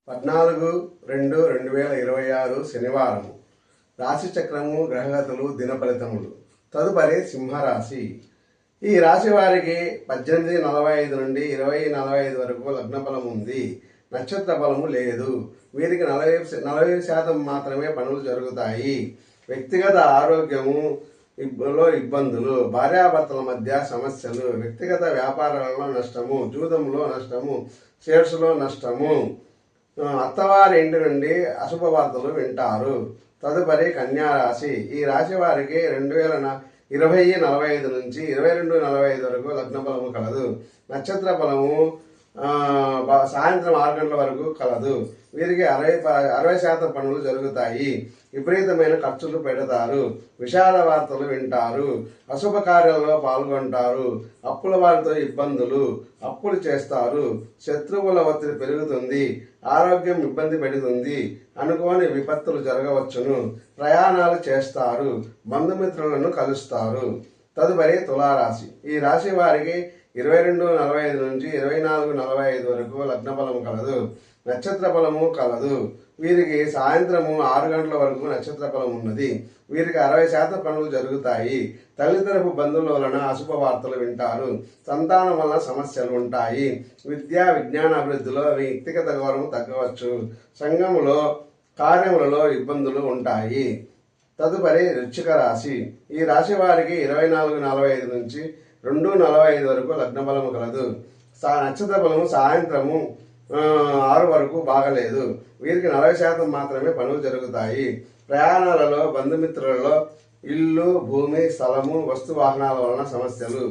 14/2/2026 శనివారం. రాశి చక్రము, గ్రహగతులు, దిన ఫలితములు. తదుపరి సింహరాశి. ఈ రాశి వారికి 18:45 నుండి 20:45 వరకు లగ్న బలం ఉంది. నక్షత్ర బలము లేదు. వీరికి 40% మాత్రమే పనులు జరుగుతాయి. వ్యక్తిగత ఆరోగ్యము లో ఇబ్బందులు, భార్యాభర్తల మధ్య సమస్యలు, వ్యక్తిగత వ్యాపారాలలో నష్టము, జూదంలో నష్టము, షేర్స్లో నష్టము. అత్తవారి ఇంటి నుండి అశుభ వార్తలు వింటారు. తదుపరి కన్యారాశి. ఈ రాశి వారికి 20:45 నుంచి 22:45 వరకు లగ్న బలము కలదు. నక్షత్ర బలము సాయంత్రం 6 గంటల వరకు కలదు. వీరికి 60% పనులు జరుగుతాయి. విపరీతమైన ఖర్చులు పెడతారు. విషాద వార్తలు వింటారు. అశుభ కార్యాలలో పాల్గొంటారు. అప్పుల వారితో ఇబ్బందులు, అప్పులు చేస్తారు. శత్రువుల ఒత్తిడి పెరుగుతుంది. ఆరోగ్యం ఇబ్బంది పెడుతుంది. అనుకోని విపత్తులు జరగవచ్చును. ప్రయాణాలు చేస్తారు. బంధుమిత్రులను కలుస్తారు. తదుపరి తులారాశి. ఈ రాశి వారికి 22:45 నుంచి 24:45 వరకు లగ్న బలము కలదు. నక్షత్ర బలము కలదు. వీరికి సాయంత్రము 6 గంటల వరకు నక్షత్ర బలం ఉన్నది. వీరికి 60% పనులు జరుగుతాయి. తల్లితరపు బంధువుల వలన అశుభ వార్తలు వింటారు. సంతానం వలన సమస్యలు ఉంటాయి. విద్యా విజ్ఞాన అభివృద్ధిలో వ్యక్తిగత గౌరవం తగ్గవచ్చు. సంఘములో కార్యములలో ఇబ్బందులు ఉంటాయి. తదుపరి వృశ్చిక రాశి. ఈ రాశి వారికి 24:45 నుంచి 2:45 వరకు లగ్న బలము కలదు. నక్షత్ర బలము సాయంత్రము 6 వరకు బాగలేదు. వీరికి 40% మాత్రమే పనులు జరుగుతాయి. ప్రయాణాలలో, బంధుమిత్రులలో, ఇల్లు, భూమి, స్థలము, వస్తు వాహనాల వలన సమస్యలు,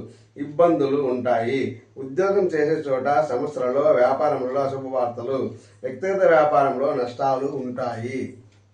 ఇబ్బందులు ఉంటాయి. ఉద్యోగం చేసే చోట, సంస్థలలో, వ్యాపారంలో అశుభ వార్తలు, వ్యక్తిగత వ్యాపారంలో నష్టాలు ఉంటాయి.